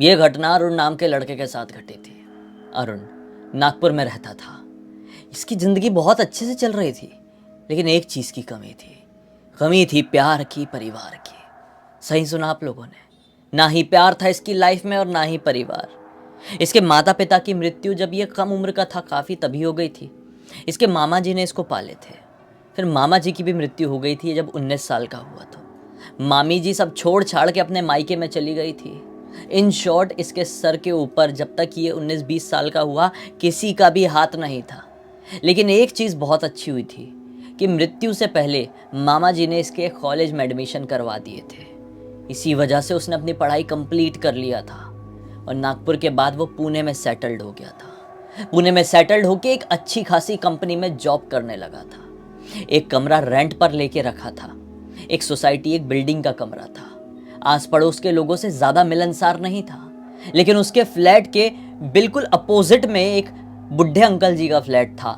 ये घटना अरुण नाम के लड़के के साथ घटी थी। अरुण नागपुर में रहता था। इसकी ज़िंदगी बहुत अच्छे से चल रही थी, लेकिन एक चीज़ की कमी थी प्यार की, परिवार की। सही सुना आप लोगों ने, ना ही प्यार था इसकी लाइफ में और ना ही परिवार। इसके माता पिता की मृत्यु जब ये कम उम्र का था काफ़ी तभी हो गई थी। इसके मामा जी ने इसको पाले थे। फिर मामा जी की भी मृत्यु हो गई थी जब 19 साल का हुआ तो। मामी जी सब छोड़ छाड़ के अपने मायके में चली गई थी। इन शॉर्ट इसके सर के ऊपर जब तक ये 19-20 साल का हुआ किसी का भी हाथ नहीं था। लेकिन एक चीज़ बहुत अच्छी हुई थी कि मृत्यु से पहले मामा जी ने इसके कॉलेज में एडमिशन करवा दिए थे। इसी वजह से उसने अपनी पढ़ाई कंप्लीट कर लिया था और नागपुर के बाद वो पुणे में सेटल्ड हो गया था। पुणे में सेटल्ड होके एक अच्छी खासी कंपनी में जॉब करने लगा था। एक कमरा रेंट पर लेके रखा था। एक सोसाइटी, एक बिल्डिंग का कमरा था। आस पड़ोस के लोगों से ज़्यादा मिलनसार नहीं था, लेकिन उसके फ्लैट के बिल्कुल अपोजिट में एक बुढ़े अंकल जी का फ्लैट था।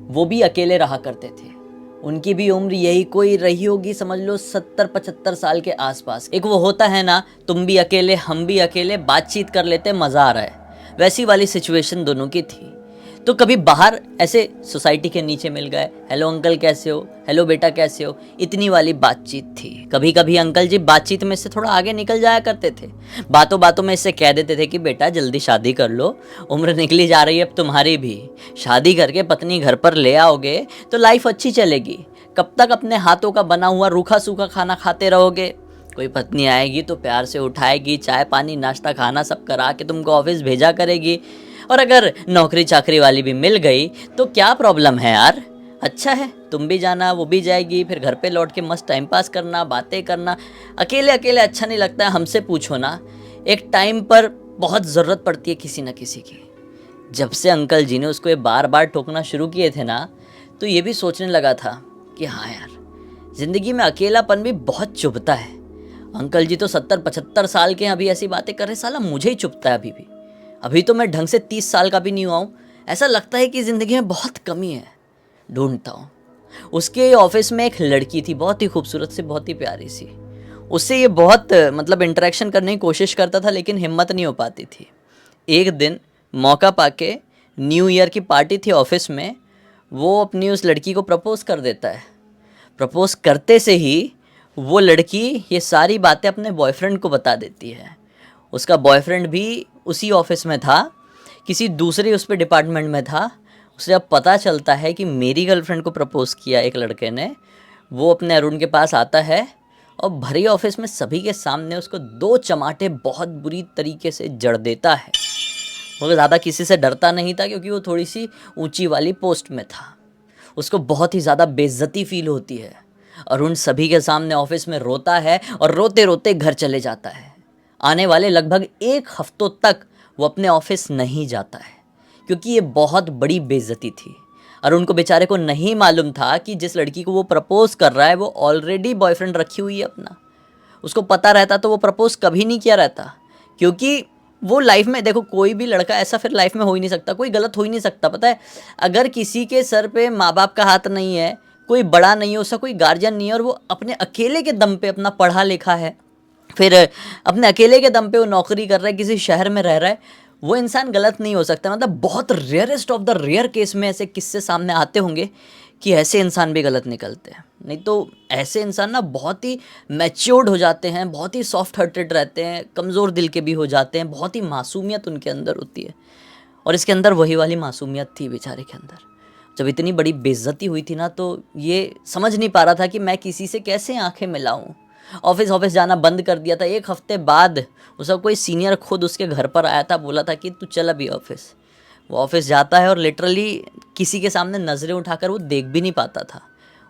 वो भी अकेले रहा करते थे। उनकी भी उम्र यही कोई रही होगी, समझ लो 70-75 साल के आसपास। एक वो होता है ना, तुम भी अकेले हम भी अकेले, बातचीत कर लेते मज़ा आ रहा है, वैसी वाली सिचुएशन दोनों की थी। तो कभी बाहर ऐसे सोसाइटी के नीचे मिल गए, हेलो अंकल कैसे हो, हेलो बेटा कैसे हो, इतनी वाली बातचीत थी। कभी कभी अंकल जी बातचीत में से थोड़ा आगे निकल जाया करते थे। बातों बातों में इससे कह देते थे कि बेटा जल्दी शादी कर लो, उम्र निकली जा रही है अब तुम्हारी भी, शादी करके पत्नी घर पर ले आओगे तो लाइफ अच्छी चलेगी। कब तक अपने हाथों का बना हुआ रूखा सूखा खाना खाते रहोगे? कोई पत्नी आएगी तो प्यार से उठाएगी, चाय पानी नाश्ता खाना सब करा के तुमको ऑफिस भेजा करेगी। और अगर नौकरी चाकरी वाली भी मिल गई तो क्या प्रॉब्लम है यार, अच्छा है, तुम भी जाना वो भी जाएगी, फिर घर पे लौट के मस्त टाइम पास करना, बातें करना। अकेले अकेले अच्छा नहीं लगता है, हमसे पूछो ना, एक टाइम पर बहुत ज़रूरत पड़ती है किसी न किसी की। जब से अंकल जी ने उसको ये बार बार टोकना शुरू किए थे ना, तो ये भी सोचने लगा था कि हाँ यार, ज़िंदगी में अकेलापन भी बहुत चुभता है। अंकल जी तो 70-75 साल के हैं, अभी ऐसी बातें कर रहे, साला मुझे ही चुभता है अभी भी। अभी तो मैं ढंग से 30 साल का भी नहीं हुआ हूँ। ऐसा लगता है कि ज़िंदगी में बहुत कमी है। ढूंढता हूँ। उसके ऑफिस में एक लड़की थी, बहुत ही खूबसूरत सी, बहुत ही प्यारी सी। उससे ये बहुत मतलब इंटरेक्शन करने की कोशिश करता था, लेकिन हिम्मत नहीं हो पाती थी। एक दिन मौका पाके, न्यू ईयर की पार्टी थी ऑफिस में, वो अपनी उस लड़की को प्रपोज़ कर देता है। प्रपोज़ करते से ही वो लड़की ये सारी बातें अपने बॉयफ्रेंड को बता देती है। उसका बॉयफ्रेंड भी उसी ऑफिस में था, किसी दूसरे उस पे डिपार्टमेंट में था। उसे जब पता चलता है कि मेरी गर्लफ्रेंड को प्रपोज़ किया एक लड़के ने, वो अपने अरुण के पास आता है और भरी ऑफिस में सभी के सामने उसको 2 चमाटे बहुत बुरी तरीके से जड़ देता है। वो ज़्यादा किसी से डरता नहीं था क्योंकि वो थोड़ी सी ऊंची वाली पोस्ट में था। उसको बहुत ही ज़्यादा बेइज्जती फील होती है। अरुण सभी के सामने ऑफिस में रोता है और रोते रोते घर चले जाता है। आने वाले लगभग 1 हफ्तों तक वो अपने ऑफिस नहीं जाता है, क्योंकि ये बहुत बड़ी बेइज्जती थी। अरुण को बेचारे को नहीं मालूम था कि जिस लड़की को वो प्रपोज कर रहा है वो ऑलरेडी बॉयफ्रेंड रखी हुई है अपना। उसको पता रहता तो वो प्रपोज कभी नहीं किया रहता, क्योंकि वो लाइफ में, देखो कोई भी लड़का ऐसा फिर लाइफ में हो ही नहीं सकता, कोई गलत हो ही नहीं सकता। पता है, अगर किसी के सर पे माँ बाप का हाथ नहीं है, कोई बड़ा नहीं है, उसका कोई गार्जियन नहीं है, और वो अपने अकेले के दम पे अपना पढ़ा लिखा है, फिर अपने अकेले के दम पे वो नौकरी कर रहा है, किसी शहर में रह रहा है, वो इंसान गलत नहीं हो सकता। मतलब बहुत rarest of the rare case में ऐसे किस्से सामने आते होंगे कि ऐसे इंसान भी गलत निकलते हैं। नहीं तो ऐसे इंसान ना बहुत ही मैच्योर्ड हो जाते हैं, बहुत ही सॉफ्ट हार्टेड रहते हैं, कमज़ोर दिल के भी हो जाते हैं, बहुत ही मासूमियत उनके अंदर होती है। और इसके अंदर वही वाली मासूमियत थी बेचारे के अंदर। जब इतनी बड़ी बेइज्जती हुई थी ना, तो ये समझ नहीं पा रहा था कि मैं किसी से कैसे आंखें मिलाऊं। ऑफिस जाना बंद कर दिया था। 1 हफ्ते बाद उसका कोई सीनियर खुद उसके घर पर आया था, बोला था कि तू चल अभी ऑफिस। वो ऑफिस जाता है और लिटरली किसी के सामने नज़रें उठाकर वो देख भी नहीं पाता था।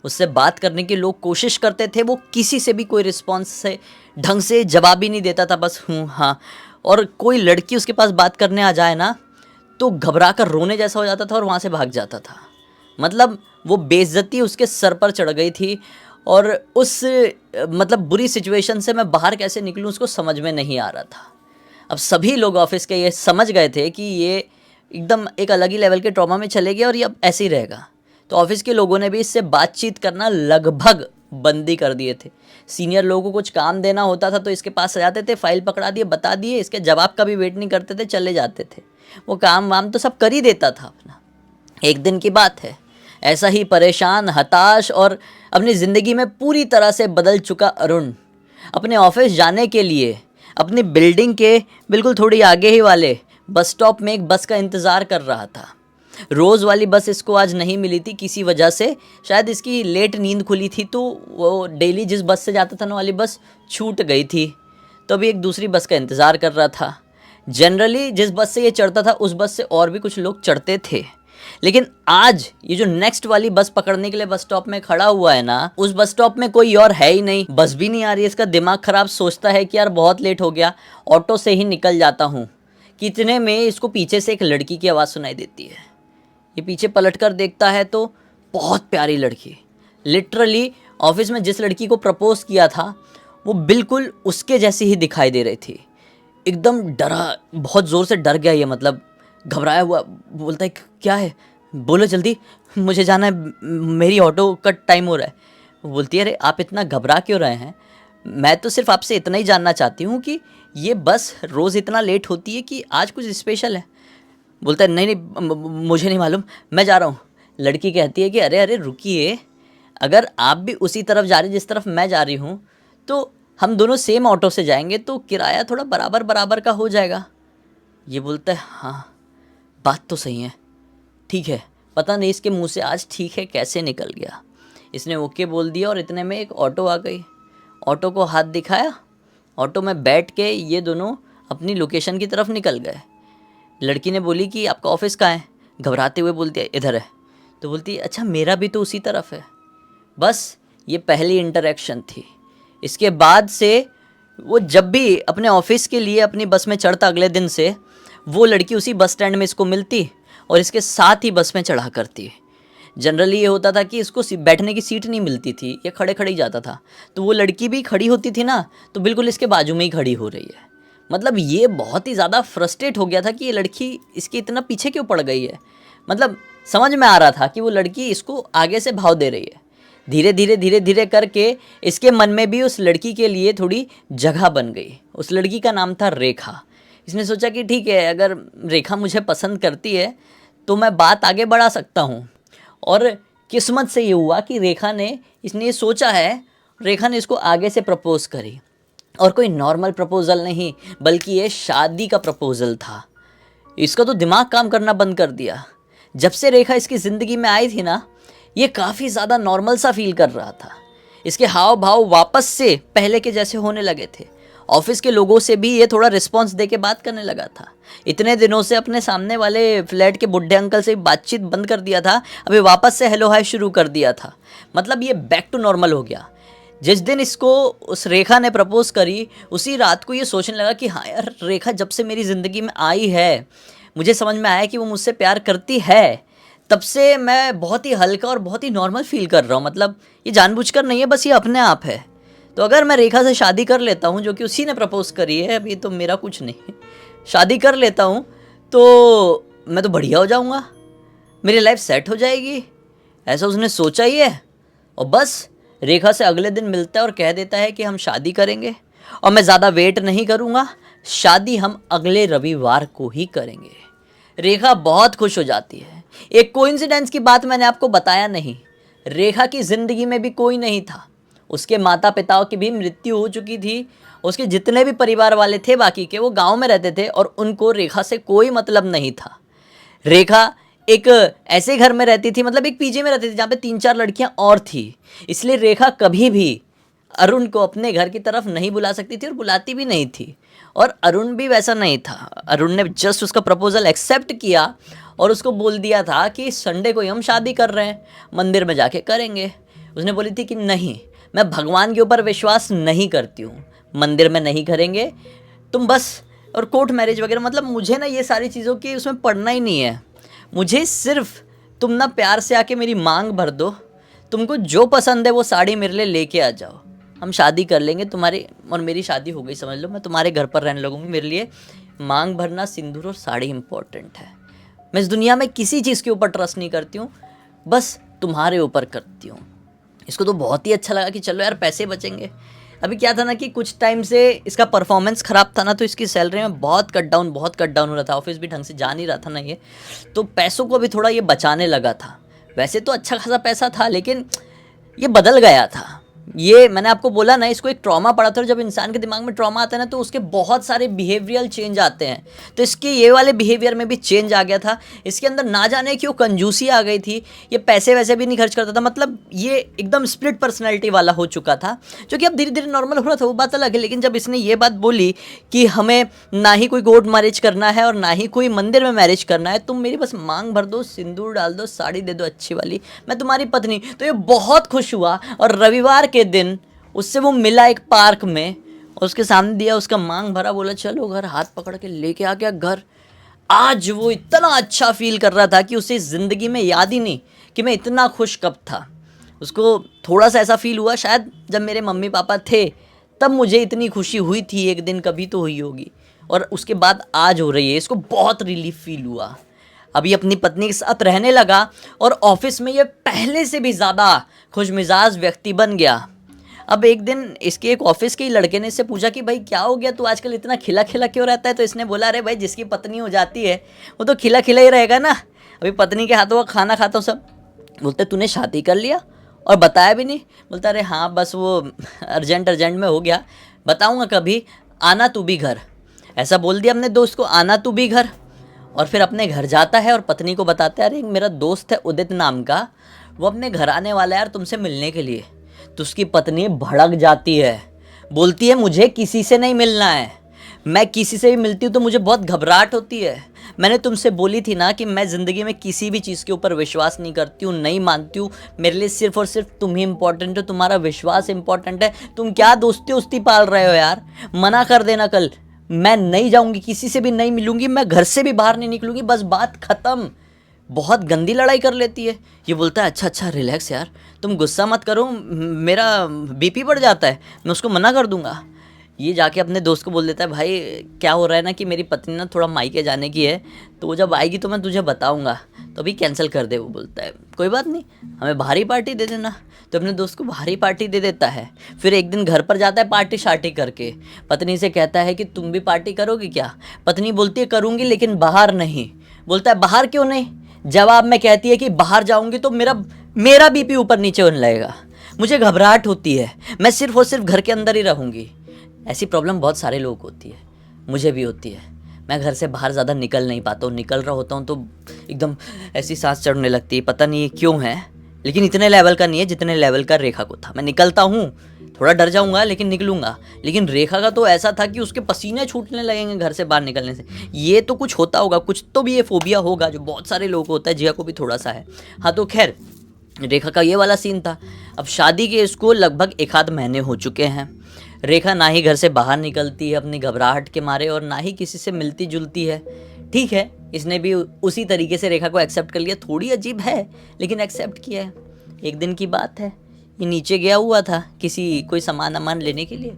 उससे बात करने की लोग कोशिश करते थे, वो किसी से भी कोई रिस्पॉन्स से ढंग से जवाब ही नहीं देता था, बस हूँ हाँ। और कोई लड़की उसके पास बात करने आ जाए ना, तो घबरा कर रोने जैसा हो जाता था और वहाँ से भाग जाता था। मतलब वो बेइज्जती उसके सर पर चढ़ गई थी, और उस मतलब बुरी सिचुएशन से मैं बाहर कैसे निकलूँ उसको समझ में नहीं आ रहा था। अब सभी लोग ऑफिस के ये समझ गए थे कि ये एकदम एक अलग ही लेवल के ट्रॉमा में चले गए और ये अब ऐसे ही रहेगा। तो ऑफिस के लोगों ने भी इससे बातचीत करना लगभग बंदी कर दिए थे। सीनियर लोगों को कुछ काम देना होता था तो इसके पास आ जाते थे, फाइल पकड़ा दिए, बता दिए, इसके जवाब का भी वेट नहीं करते थे, चले जाते थे। वो काम वाम तो सब कर ही देता था अपना। एक दिन की बात है, ऐसा ही परेशान, हताश और अपनी ज़िंदगी में पूरी तरह से बदल चुका अरुण अपने ऑफिस जाने के लिए अपनी बिल्डिंग के बिल्कुल थोड़ी आगे ही वाले बस स्टॉप में एक बस का इंतज़ार कर रहा था। रोज़ वाली बस इसको आज नहीं मिली थी किसी वजह से, शायद इसकी लेट नींद खुली थी तो वो डेली जिस बस से जाता था ना वाली बस छूट गई थी, तो अभी एक दूसरी बस का इंतज़ार कर रहा था। जनरली जिस बस से ये चढ़ता था उस बस से और भी कुछ लोग चढ़ते थे, लेकिन आज ये जो नेक्स्ट वाली बस पकड़ने के लिए बस स्टॉप में खड़ा हुआ है ना, उस बस स्टॉप में कोई और है ही नहीं, बस भी नहीं आ रही है। इसका दिमाग खराब, सोचता है कि यार बहुत लेट हो गया, ऑटो से ही निकल जाता हूँ। कितने में इसको पीछे से एक लड़की की आवाज़ सुनाई देती है। ये पीछे पलट कर देखता है तो बहुत प्यारी लड़की, लिटरली ऑफिस में जिस लड़की को प्रपोज किया था वो बिल्कुल उसके जैसी ही दिखाई दे रही थी। एकदम डरा, बहुत ज़ोर से डर गया ये, मतलब घबराया हुआ, बोलता है क्या है, बोलो जल्दी, मुझे जाना है, मेरी ऑटो का टाइम हो रहा है। वो बोलती है अरे आप इतना घबरा क्यों रहे हैं, मैं तो सिर्फ आपसे इतना ही जानना चाहती हूँ कि ये बस रोज़ इतना लेट होती है कि आज कुछ स्पेशल है। बोलता है नहीं नहीं मुझे नहीं मालूम, मैं जा रहा हूँ। लड़की कहती है कि अरे अरे रुकिए, अगर आप भी उसी तरफ जा रही जिस तरफ मैं जा रही हूँ तो हम दोनों सेम ऑटो से जाएंगे तो किराया थोड़ा बराबर बराबर का हो जाएगा। ये बोलता है हाँ बात तो सही है, ठीक है। पता नहीं इसके मुंह से आज ठीक है कैसे निकल गया। इसने ओके बोल दिया और इतने में एक ऑटो आ गई। ऑटो को हाथ दिखाया, ऑटो में बैठ के ये दोनों अपनी लोकेशन की तरफ निकल गए। लड़की ने बोली कि आपका ऑफिस कहाँ है, घबराते हुए बोलती है इधर है। तो बोलती है अच्छा मेरा भी तो उसी तरफ है। बस ये पहली इंटरेक्शन थी। इसके बाद से वो जब भी अपने ऑफिस के लिए अपनी बस में चढ़ता अगले दिन से, वो लड़की उसी बस स्टैंड में इसको मिलती और इसके साथ ही बस में चढ़ा करती। जनरली ये होता था कि इसको बैठने की सीट नहीं मिलती थी, ये खड़े खड़े ही जाता था, तो वो लड़की भी खड़ी होती थी ना तो बिल्कुल इसके बाजू में ही खड़ी हो रही है। मतलब ये बहुत ही ज़्यादा फ्रस्ट्रेट हो गया था कि ये लड़की इसके इतना पीछे क्यों पड़ गई है। मतलब समझ में आ रहा था कि वो लड़की इसको आगे से भाव दे रही है। धीरे धीरे करके इसके मन में भी उस लड़की के लिए थोड़ी जगह बन गई। उस लड़की का नाम था रेखा। इसने सोचा कि ठीक है, अगर रेखा मुझे पसंद करती है तो मैं बात आगे बढ़ा सकता हूँ। और किस्मत से ये हुआ कि इसने ये सोचा है, रेखा ने इसको आगे से प्रपोज़ करी। और कोई नॉर्मल प्रपोज़ल नहीं बल्कि ये शादी का प्रपोज़ल था। इसका तो दिमाग काम करना बंद कर दिया। जब से रेखा इसकी ज़िंदगी में आई थी ना, ये काफ़ी ज़्यादा नॉर्मल सा फील कर रहा था। इसके हाव भाव वापस से पहले के जैसे होने लगे थे। ऑफिस के लोगों से भी ये थोड़ा रिस्पॉन्स दे के बात करने लगा था। इतने दिनों से अपने सामने वाले फ्लैट के बुढ़े अंकल से बातचीत बंद कर दिया था, अभी वापस से हेलो हाय शुरू कर दिया था। मतलब ये बैक टू नॉर्मल हो गया। जिस दिन इसको उस रेखा ने प्रपोज़ करी, उसी रात को ये सोचने लगा कि हाँ यार, रेखा जब से मेरी ज़िंदगी में आई है, मुझे समझ में आया कि वो मुझसे प्यार करती है, तब से मैं बहुत ही हल्का और बहुत ही नॉर्मल फील कर रहा हूँ। मतलब ये जानबूझकर नहीं है, बस ये अपने आप है। तो अगर मैं रेखा से शादी कर लेता हूँ, जो कि उसी ने प्रपोज़ करी है, अभी तो मेरा कुछ नहीं, शादी कर लेता हूँ तो मैं तो बढ़िया हो जाऊँगा, मेरी लाइफ सेट हो जाएगी। ऐसा उसने सोचा ही है। और बस रेखा से अगले दिन मिलता है और कह देता है कि हम शादी करेंगे और मैं ज़्यादा वेट नहीं करूँगा, शादी हम अगले रविवार को ही करेंगे। रेखा बहुत खुश हो जाती है। एक कोइंसिडेंस की बात मैंने आपको बताया नहीं, रेखा की ज़िंदगी में भी कोई नहीं था। उसके माता पिताओं की भी मृत्यु हो चुकी थी। उसके जितने भी परिवार वाले थे बाकी के, वो गांव में रहते थे और उनको रेखा से कोई मतलब नहीं था। रेखा एक ऐसे घर में रहती थी, मतलब एक पीजी में रहती थी जहाँ पे 3-4 लड़कियाँ और थी। इसलिए रेखा कभी भी अरुण को अपने घर की तरफ नहीं बुला सकती थी और बुलाती भी नहीं थी। और अरुण भी वैसा नहीं था। अरुण ने जस्ट उसका प्रपोज़ल एक्सेप्ट किया और उसको बोल दिया था कि संडे को ही हम शादी कर रहे हैं, मंदिर में जाके करेंगे। उसने बोली थी कि नहीं, मैं भगवान के ऊपर विश्वास नहीं करती हूँ, मंदिर में नहीं करेंगे, तुम बस, और कोर्ट मैरिज वगैरह, मतलब मुझे ना ये सारी चीज़ों की उसमें पढ़ना ही नहीं है। मुझे सिर्फ तुम ना प्यार से आके मेरी मांग भर दो, तुमको जो पसंद है वो साड़ी मेरे लिए लेके आ जाओ, हम शादी कर लेंगे, तुम्हारी और मेरी शादी हो गई, समझ लो, मैं तुम्हारे घर पर रहने लगूंगी। मेरे लिए मांग भरना, सिंदूर और साड़ी इंपॉर्टेंट है। मैं इस दुनिया में किसी चीज़ के ऊपर ट्रस्ट नहीं करती हूँ, बस तुम्हारे ऊपर करती हूँ। इसको तो बहुत ही अच्छा लगा कि चलो यार पैसे बचेंगे। अभी क्या था ना कि कुछ टाइम से इसका परफॉर्मेंस ख़राब था ना, तो इसकी सैलरी में बहुत कट डाउन हो रहा था, ऑफिस भी ढंग से जा नहीं रहा था ना ये, तो पैसों को भी थोड़ा ये बचाने लगा था। वैसे तो अच्छा खासा पैसा था, लेकिन ये बदल गया था। ये मैंने आपको बोला ना, इसको एक ट्रॉमा पड़ा था, और जब इंसान के दिमाग में ट्रॉमा आता है ना, तो उसके बहुत सारे बिहेवियरल चेंज आते हैं। तो इसके ये वाले बिहेवियर में भी चेंज आ गया था। इसके अंदर ना जाने क्यों कंजूसी आ गई थी। ये पैसे वैसे भी नहीं खर्च करता था, मतलब ये एकदम स्प्लिट पर्सनैलिटी वाला हो चुका था, जो कि अब धीरे धीरे नॉर्मल हो रहा था, वो बात अलग है। लेकिन जब इसने ये बात बोली कि हमें ना ही कोई कोर्ट मैरिज करना है और ना ही कोई मंदिर में मैरिज करना है, तुम मेरी बस मांग भर दो, सिंदूर डाल दो, साड़ी दे दो अच्छी वाली, मैं तुम्हारी पत्नी, तो ये बहुत खुश हुआ। और रविवार के दिन उससे वो मिला एक पार्क में, और उसके सामने दिया, उसका मांग भरा, बोला चलो घर, हाथ पकड़ के लेके आ गया घर। आज वो इतना अच्छा फील कर रहा था कि उसे ज़िंदगी में याद ही नहीं कि मैं इतना खुश कब था। उसको थोड़ा सा ऐसा फील हुआ शायद जब मेरे मम्मी पापा थे तब मुझे इतनी खुशी हुई थी, एक दिन कभी तो हुई होगी, और उसके बाद आज हो रही है। इसको बहुत रिलीफ फील हुआ। अभी अपनी पत्नी के साथ रहने लगा, और ऑफिस में ये पहले से भी ज़्यादा खुशमिजाज व्यक्ति बन गया। अब एक दिन इसके एक ऑफिस के ही लड़के ने इससे पूछा कि भाई क्या हो गया, तू आजकल इतना खिला खिला क्यों रहता है। तो इसने बोला, अरे भाई जिसकी पत्नी हो जाती है वो तो खिला खिला ही रहेगा ना, अभी पत्नी के हाथों का खाना खाता हूँ सब। बोलते तूने शादी कर लिया और बताया भी नहीं। बोलता अरे हाँ बस वो अर्जेंट में हो गया, बताऊँगा कभी, आना तू भी घर। ऐसा बोल दिया अपने दोस्त को, आना तू भी घर। और फिर अपने घर जाता है और पत्नी को बताता है, अरे मेरा दोस्त है उदित नाम का, वो अपने घर आने वाला है यार तुमसे मिलने के लिए। तो उसकी पत्नी भड़क जाती है, बोलती है मुझे किसी से नहीं मिलना है, मैं किसी से भी मिलती हूँ तो मुझे बहुत घबराहट होती है। मैंने तुमसे बोली थी ना कि मैं ज़िंदगी में किसी भी चीज़ के ऊपर विश्वास नहीं करती हूँ, नहीं मानती हूँ। मेरे लिए सिर्फ और सिर्फ तुम ही इम्पोर्टेंट हो, तुम्हारा विश्वास इम्पोर्टेंट है। तुम क्या दोस्ती उस्ती पाल रहे हो यार, मना कर देना कल। मैं नहीं जाऊँगी, किसी से भी नहीं मिलूँगी, मैं घर से भी बाहर नहीं निकलूँगी, बस बात ख़त्म। बहुत गंदी लड़ाई कर लेती है। ये बोलता है अच्छा रिलैक्स यार, तुम गुस्सा मत करो, मेरा बीपी बढ़ जाता है, मैं उसको मना कर दूंगा। ये जाके अपने दोस्त को बोल देता है, भाई क्या हो रहा है ना कि मेरी पत्नी ना थोड़ा मायके जाने की है, तो वो जब आएगी तो मैं तुझे बताऊंगा, तो अभी कैंसिल कर दे। वो बोलता है कोई बात नहीं, हमें बाहरी पार्टी दे देना। तो अपने दोस्त को बाहरी पार्टी दे देता है। फिर एक दिन घर पर जाता है पार्टी शार्टी करके, पत्नी से कहता है कि तुम भी पार्टी करोगी क्या। पत्नी बोलती है करूँगी लेकिन बाहर नहीं। बोलता है बाहर क्यों नहीं। जवाब में कहती है कि बाहर जाऊंगी तो मेरा बीपी ऊपर नीचे होने लगेगा, मुझे घबराहट होती है, मैं सिर्फ और सिर्फ घर के अंदर ही रहूंगी। ऐसी प्रॉब्लम बहुत सारे लोगों को होती है, मुझे भी होती है। मैं घर से बाहर ज़्यादा निकल नहीं पाता हूँ, निकल रहा होता हूँ तो एकदम ऐसी सांस चढ़ने लगती है, पता नहीं ये क्यों है। लेकिन इतने लेवल का नहीं है जितने लेवल का रेखा को था। मैं निकलता हूँ, थोड़ा डर जाऊंगा लेकिन निकलूंगा। लेकिन रेखा का तो ऐसा था कि उसके पसीने छूटने लगेंगे घर से बाहर निकलने से। ये तो कुछ होता होगा, कुछ तो भी ये फोबिया होगा जो बहुत सारे लोगों को होता है, जिया को भी थोड़ा सा है। हाँ तो खैर रेखा का ये वाला सीन था। अब शादी के इसको लगभग 1 आध महीने हो चुके हैं। रेखा ना ही घर से बाहर निकलती है अपनी घबराहट के मारे, और ना ही किसी से मिलती जुलती है। ठीक है, इसने भी उसी तरीके से रेखा को एक्सेप्ट कर लिया। थोड़ी अजीब है लेकिन एक्सेप्ट किया है। एक दिन की बात है, ये नीचे गया हुआ था कोई सामान लेने के लिए,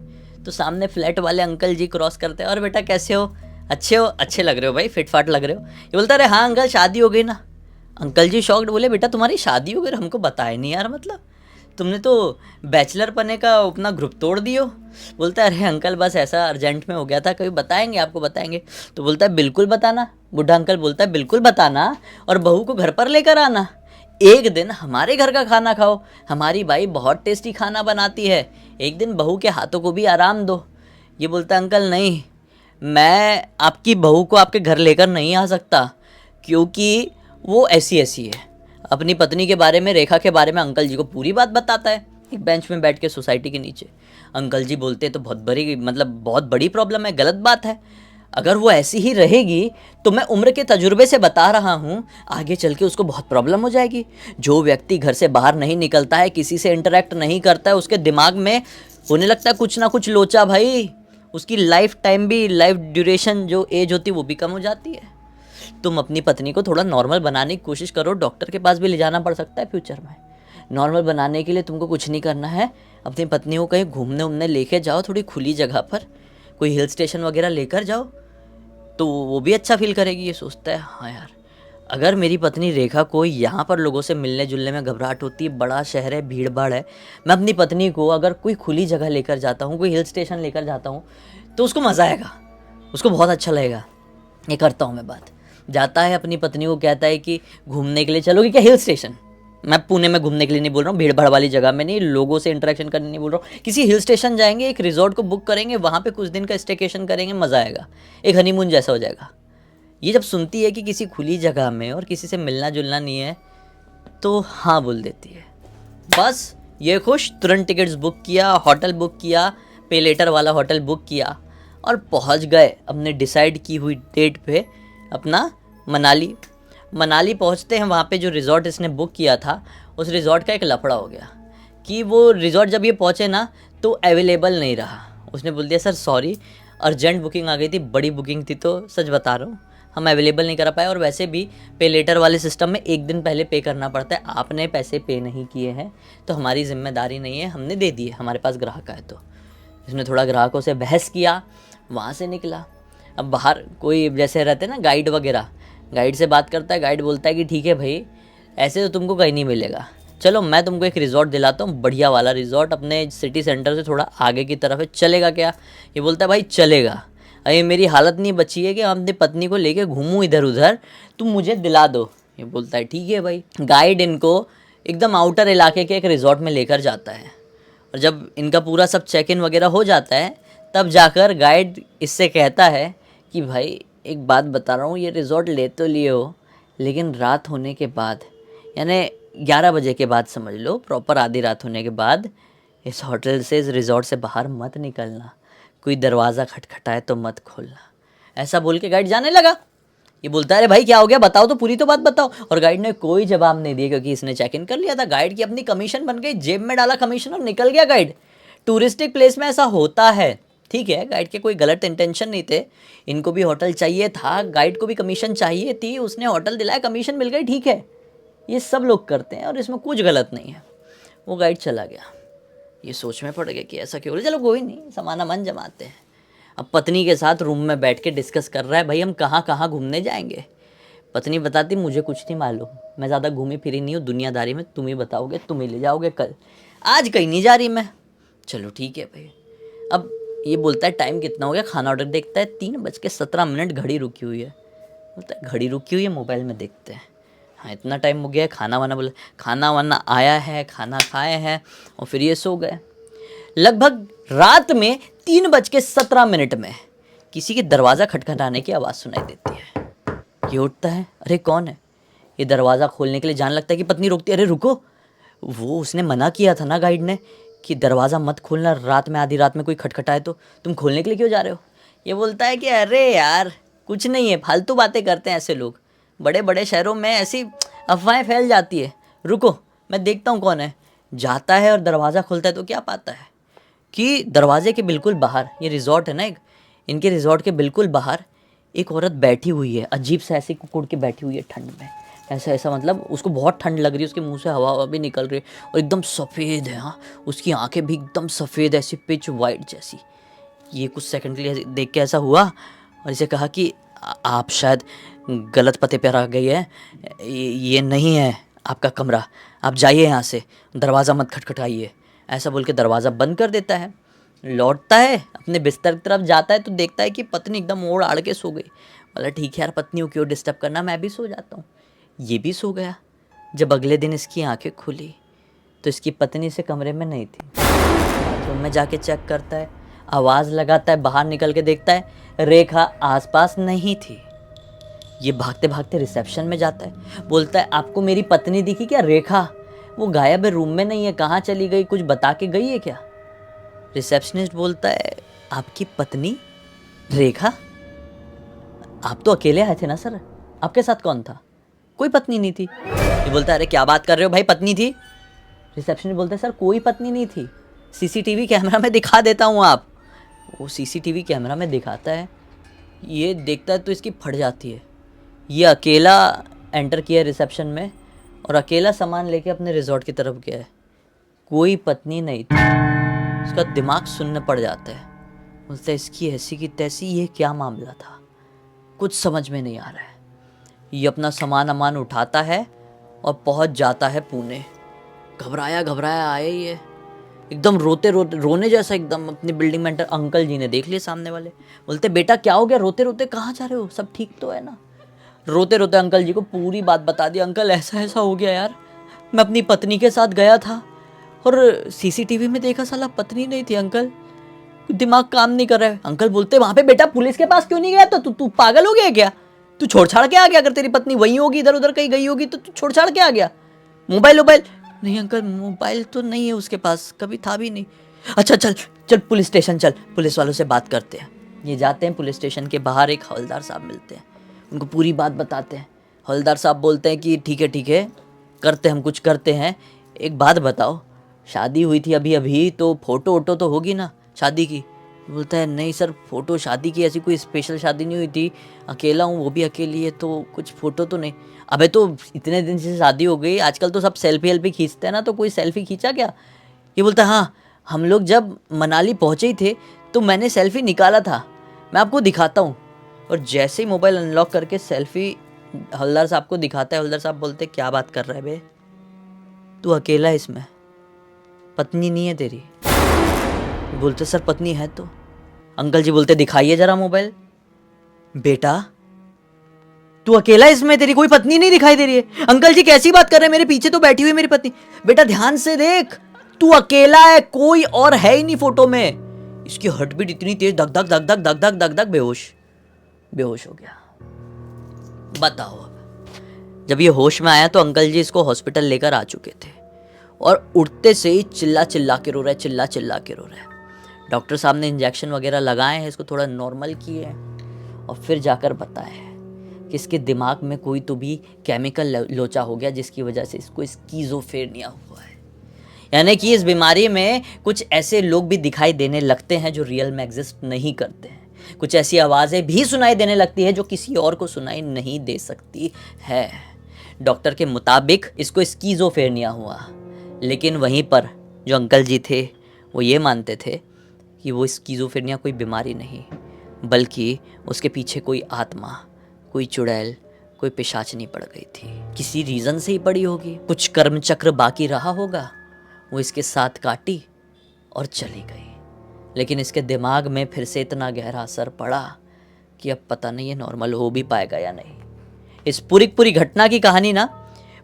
तो सामने फ्लैट वाले अंकल जी क्रॉस करते हैं, और बेटा कैसे हो, अच्छे लग रहे हो भाई, फिट फाट लग रहे हो। ये बोलता अरे हाँ अंकल शादी हो गई ना। अंकल जी शॉक्ड, बोले बेटा तुम्हारी शादी हो गई, हमको बताया नहीं यार, मतलब तुमने तो बैचलर पने का अपना ग्रुप तोड़ दियो। बोलता है अरे अंकल बस ऐसा अर्जेंट में हो गया था, कभी बताएंगे आपको बताएंगे। तो बोलता है बिल्कुल बताना। बूढ़ा अंकल बोलता है बिल्कुल बताना, और बहू को घर पर लेकर आना, एक दिन हमारे घर का खाना खाओ, हमारी बाई बहुत टेस्टी खाना बनाती है, एक दिन बहू के हाथों को भी आराम दो। ये बोलता है अंकल नहीं, मैं आपकी बहू को आपके घर लेकर नहीं आ सकता, क्योंकि वो ऐसी है। अपनी पत्नी के बारे में, रेखा के बारे में अंकल जी को पूरी बात बताता है एक बेंच में बैठ के सोसाइटी के नीचे। अंकल जी बोलते हैं तो बहुत बड़ी प्रॉब्लम है, गलत बात है। अगर वो ऐसी ही रहेगी तो मैं उम्र के तजुर्बे से बता रहा हूँ, आगे चल के उसको बहुत प्रॉब्लम हो जाएगी। जो व्यक्ति घर से बाहर नहीं निकलता है, किसी से इंटरेक्ट नहीं करता है, उसके दिमाग में होने लगता है कुछ ना कुछ लोचा भाई, उसकी लाइफ टाइम भी, लाइफ ड्यूरेशन जो एज होती है वो भी कम हो जाती है। तुम अपनी पत्नी को थोड़ा नॉर्मल बनाने की कोशिश करो, डॉक्टर के पास भी ले जाना पड़ सकता है फ्यूचर में। नॉर्मल बनाने के लिए तुमको कुछ नहीं करना है, अपनी पत्नी को कहीं घूमने लेके जाओ, थोड़ी खुली जगह पर, कोई हिल स्टेशन वगैरह लेकर जाओ, तो वो भी अच्छा फील करेगी। ये सोचता है हाँ यार, अगर मेरी पत्नी रेखा को यहाँ पर लोगों से मिलने जुलने में घबराहट होती है, बड़ा शहर है, भीड़ भाड़ है, मैं अपनी पत्नी को अगर कोई खुली जगह लेकर जाता हूँ, कोई हिल स्टेशन लेकर जाता हूँ, तो उसको मज़ा आएगा, उसको बहुत अच्छा लगेगा। ये करता हूँ मैं बात। जाता है अपनी पत्नी को कहता है कि घूमने के लिए चलोगे क्या हिल स्टेशन। मैं पुणे में घूमने के लिए नहीं बोल रहा हूँ, भीड़ भाड़ वाली जगह में नहीं, लोगों से इंटरेक्शन करने नहीं बोल रहा हूँ, किसी हिल स्टेशन जाएंगे, एक रिजॉर्ट को बुक करेंगे, वहाँ पे कुछ दिन का स्टेकेशन करेंगे, मज़ा आएगा, एक हनीमून जैसा हो जाएगा। ये जब सुनती है कि किसी खुली जगह में और किसी से मिलना जुलना नहीं है, तो हाँ बोल देती है। बस ये खुश, तुरंत टिकट्स बुक किया, होटल बुक किया, पे लेटर वाला होटल बुक किया और पहुंच गए अपने डिसाइड की हुई डेट पे अपना मनाली। मनाली पहुंचते हैं, वहाँ पे जो रिज़ॉर्ट इसने बुक किया था, उस रिज़ॉर्ट का एक लफड़ा हो गया कि वो रिज़ॉर्ट जब ये पहुँचे ना तो अवेलेबल नहीं रहा। उसने बोल दिया सर सॉरी, अर्जेंट बुकिंग आ गई थी, बड़ी बुकिंग थी, तो सच बता रहा हूँ हम अवेलेबल नहीं करा पाए, और वैसे भी पे लेटर वाले सिस्टम में एक दिन पहले पे करना पड़ता है, आपने पैसे पे नहीं किए हैं तो हमारी जिम्मेदारी नहीं है, हमने दे दिए, हमारे पास ग्राहक है। तो इसने थोड़ा ग्राहकों से बहस किया, वहाँ से निकला। अब बाहर कोई जैसे रहते हैं ना गाइड वगैरह, गाइड से बात करता है, गाइड बोलता है कि ठीक है भाई, ऐसे तो तुमको कहीं नहीं मिलेगा, चलो मैं तुमको एक रिज़ॉर्ट दिलाता हूँ, बढ़िया वाला रिज़ॉर्ट अपने सिटी सेंटर से थोड़ा आगे की तरफ है, चलेगा क्या। ये बोलता है भाई चलेगा, अरे मेरी हालत नहीं बची है कि मैं अपनी पत्नी को लेके घूमूं इधर उधर, तुम मुझे दिला दो। ये बोलता है ठीक है भाई। गाइड इनको एकदम आउटर इलाके के एक रिज़ॉर्ट में लेकर जाता है, और जब इनका पूरा सब चेक इन वगैरह हो जाता है, तब जाकर गाइड इससे कहता है कि भाई एक बात बता रहा हूँ, ये रिज़ॉर्ट ले तो लिए हो, लेकिन रात होने के बाद, यानी 11 बजे के बाद समझ लो, प्रॉपर आधी रात होने के बाद इस होटल से, इस रिज़ॉर्ट से बाहर मत निकलना, कोई दरवाज़ा खटखटाए तो मत खोलना। ऐसा बोल के गाइड जाने लगा। ये बोलता है अरे भाई क्या हो गया, बताओ तो, पूरी तो बात बताओ। और गाइड ने कोई जवाब नहीं दिया, क्योंकि इसने चेक इन कर लिया था। गाइड की अपनी कमीशन बन गई, जेब में डाला कमीशन और निकल गया गाइड। टूरिस्टिक प्लेस में ऐसा होता है, ठीक है, गाइड के कोई गलत इंटेंशन नहीं थे, इनको भी होटल चाहिए था, गाइड को भी कमीशन चाहिए थी, उसने होटल दिलाया, कमीशन मिल गई, ठीक है, ये सब लोग करते हैं और इसमें कुछ गलत नहीं है। वो गाइड चला गया। ये सोच में पड़ गया कि ऐसा क्यों, चलो कोई नहीं, समाना मन जमाते हैं। अब पत्नी के साथ रूम में बैठ के डिस्कस कर रहा है, भाई हम कहाँ कहाँ घूमने जाएंगे। पत्नी बताती मुझे कुछ नहीं मालूम, मैं ज़्यादा घूमी फिरी नहीं हूँ दुनियादारी में, तुम ही बताओगे, तुम ही ले जाओगे कल, आज कहीं नहीं जा रही मैं। चलो ठीक है भाई। अब ये बोलता है टाइम कितना हो गया, खाना ऑर्डर देखता है 3:17, घड़ी रुकी हुई है। बोलता है घड़ी रुकी हुई है, मोबाइल में देखते हैं, हाँ इतना टाइम हो गया है, खाना वाना, बोले खाना वाना आया है, खाना खाए हैं, और फिर ये सो गए। लगभग रात में 3:17 में किसी के दरवाज़ा खटखटाने की आवाज़ सुनाई देती है। ये उठता है, अरे कौन है। ये दरवाज़ा खोलने के लिए जाने लगता है कि पत्नी रोकती है, अरे रुको, वो उसने मना किया था ना गाइड ने कि दरवाज़ा मत खोलना, रात में, आधी रात में कोई खटखटाए तो, तुम खोलने के लिए क्यों जा रहे हो। ये बोलता है कि अरे यार कुछ नहीं है, फालतू बातें करते हैं ऐसे लोग, बड़े बड़े शहरों में ऐसी अफवाहें फैल जाती है, रुको मैं देखता हूँ कौन है। जाता है और दरवाज़ा खोलता है तो क्या पाता है कि दरवाजे के बिल्कुल बाहर, ये रिज़ॉर्ट है ना एक, इनके रिज़ॉर्ट के बिल्कुल बाहर एक औरत बैठी हुई है, अजीब सा ऐसे कुकुड़ के बैठी हुई है ठंड में, ऐसा ऐसा, मतलब उसको बहुत ठंड लग रही है, उसके मुंह से हवा भी निकल रही है, और एकदम सफ़ेद है, हाँ उसकी आंखें भी एकदम सफ़ेद, ऐसी पिच वाइट जैसी। ये कुछ सेकंड के लिए देख के ऐसा हुआ और इसे कहा कि आप शायद गलत पते पर आ गई है, ये नहीं है आपका कमरा, आप जाइए यहाँ से, दरवाज़ा मत खटखटाइए। ऐसा बोल के दरवाज़ा बंद कर देता है। लौटता है अपने बिस्तर की तरफ, जाता है तो देखता है कि पत्नी एकदम ओढ़ आड़ के सो गई। बोला ठीक है यार, पत्नी को क्यों डिस्टर्ब करना, मैं भी सो जाता हूँ। ये भी सो गया। जब अगले दिन इसकी आंखें खुली तो इसकी पत्नी से कमरे में नहीं थी। बाथरूम में जाके चेक करता है, आवाज़ लगाता है, बाहर निकल के देखता है रेखा आसपास नहीं थी। ये भागते भागते रिसेप्शन में जाता है, बोलता है आपको मेरी पत्नी दिखी क्या, रेखा वो गायब है, रूम में नहीं है, कहाँ चली गई, कुछ बता के गई है क्या। रिसेप्शनिस्ट बोलता है आपकी पत्नी रेखा, आप तो अकेले आए थे ना सर, आपके साथ कौन था, कोई पत्नी नहीं थी। ये बोलता है अरे क्या बात कर रहे हो भाई, पत्नी थी। रिसेप्शनिस्ट बोलता है सर कोई पत्नी नहीं थी, सीसीटीवी कैमरा में दिखा देता हूँ आप। वो सीसीटीवी कैमरा में दिखाता है, ये देखता है तो इसकी फट जाती है। ये अकेला एंटर किया रिसेप्शन में और अकेला सामान लेके अपने रिजॉर्ट की तरफ गया है, कोई पत्नी नहीं थी। उसका दिमाग सुन्न पड़ जाता है, बोलता है इसकी ऐसी की तैसी, ये क्या मामला था, कुछ समझ में नहीं आ रहा है। ये अपना सामान अमान उठाता है और पहुंच जाता है पुणे। घबराया घबराया आया ये, एकदम रोते रोते, रोने जैसा एकदम, अपनी बिल्डिंग में एंटर। अंकल जी ने देख लिया सामने वाले, बोलते बेटा क्या हो गया, रोते रोते कहाँ जा रहे हो, सब ठीक तो है ना। रोते रोते अंकल जी को पूरी बात बता दी। अंकल ऐसा ऐसा हो गया यार, मैं अपनी पत्नी के साथ गया था और सीसीटीवी में देखा साला पत्नी नहीं थी। अंकल दिमाग काम नहीं कर रहा है। अंकल बोलते वहां पे बेटा पुलिस के पास क्यों नहीं गया, तो तू पागल हो गया क्या, तू छोड़ छाड़ के आ गया, अगर तेरी पत्नी वहीं होगी इधर उधर कहीं गई होगी तो तू छोड़ छाड़ के आ गया। मोबाइल वोबाइल नहीं अंकल, मोबाइल तो नहीं है उसके पास, कभी था भी नहीं। अच्छा चल चल पुलिस स्टेशन चल, पुलिस वालों से बात करते हैं। ये जाते हैं पुलिस स्टेशन के बाहर, एक हवलदार साहब मिलते हैं, उनको पूरी बात बताते हैं। हवलदार साहब बोलते हैं कि ठीक है करते, हम कुछ करते हैं। एक बात बताओ, शादी हुई थी अभी अभी, तो फोटो वोटो तो होगी ना शादी की। बोलता है नहीं सर, फोटो शादी की ऐसी कोई स्पेशल शादी नहीं हुई थी, अकेला हूँ, वो भी अकेली है, तो कुछ फोटो तो नहीं। अबे तो इतने दिन से शादी हो गई, आजकल तो सब सेल्फी वेल्फी खींचते हैं ना, तो कोई सेल्फी खींचा क्या। ये बोलता है हाँ, हम लोग जब मनाली पहुँचे ही थे तो मैंने सेल्फी निकाला था, मैं आपको दिखाता हूँ। और जैसे ही मोबाइल अनलॉक करके सेल्फी हवलदार साहब को दिखाता है, हवलदार साहब बोलते क्या बात कर रहा है बे, तू अकेला है इसमें, पत्नी नहीं है तेरी। बोलते सर पत्नी है तो। अंकल जी बोलते दिखाइए जरा मोबाइल। बेटा तू अकेला इसमें, तेरी कोई पत्नी नहीं दिखाई दे रही है। अंकल जी कैसी बात कर रहे हैं, मेरे पीछे तो बैठी हुई मेरी पत्नी। बेटा ध्यान से देख, तू अकेला है, कोई और है ही नहीं फोटो में। इसकी हार्ट बीट इतनी तेज, धक धक धक धक धक धक धक धक, बेहोश हो गया। बताओ अब, जब ये होश में आया तो अंकल जी इसको हॉस्पिटल लेकर आ चुके थे और उठते से ही चिल्ला चिल्ला के रो रहा है, चिल्ला चिल्ला के रो रहा है। डॉक्टर साहब ने इंजेक्शन वगैरह लगाए हैं, इसको थोड़ा नॉर्मल किए हैं और फिर जाकर बताया है कि इसके दिमाग में कोई तो भी केमिकल लोचा हो गया, जिसकी वजह से इसको स्किज़ोफ्रेनिया हुआ है। यानी कि इस बीमारी में कुछ ऐसे लोग भी दिखाई देने लगते हैं जो रियल में एग्जिस्ट नहीं करते हैं। कुछ ऐसी आवाज़ें भी सुनाई देने लगती है जो किसी और को सुनाई नहीं दे सकती है। डॉक्टर के मुताबिक इसको स्किज़ोफ्रेनिया हुआ, लेकिन वहीं पर जो अंकल जी थे वो ये मानते थे कि वो स्किज़ोफ्रेनिया कोई बीमारी नहीं, बल्कि उसके पीछे कोई आत्मा, कोई चुड़ैल, कोई पिशाचनी पड़ गई थी। किसी रीज़न से ही पड़ी होगी, कुछ कर्म चक्र बाकी रहा होगा, वो इसके साथ काटी और चली गई। लेकिन इसके दिमाग में फिर से इतना गहरा असर पड़ा कि अब पता नहीं ये नॉर्मल हो भी पाएगा या नहीं। इस पूरी घटना की कहानी ना,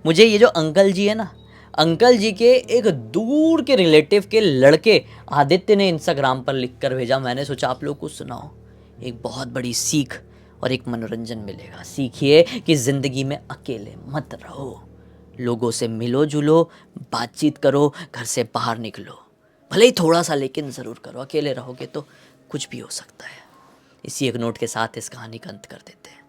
मुझे ये जो अंकल जी है ना, अंकल जी के एक दूर के रिलेटिव के लड़के आदित्य ने इंस्टाग्राम पर लिख कर भेजा। मैंने सोचा आप लोग को सुनाओ, एक बहुत बड़ी सीख और एक मनोरंजन मिलेगा। सीखिए कि ज़िंदगी में अकेले मत रहो, लोगों से मिलो जुलो, बातचीत करो, घर से बाहर निकलो, भले ही थोड़ा सा, लेकिन ज़रूर करो। अकेले रहोगे तो कुछ भी हो सकता है। इसी एक नोट के साथ इस कहानी का अंत कर देते हैं।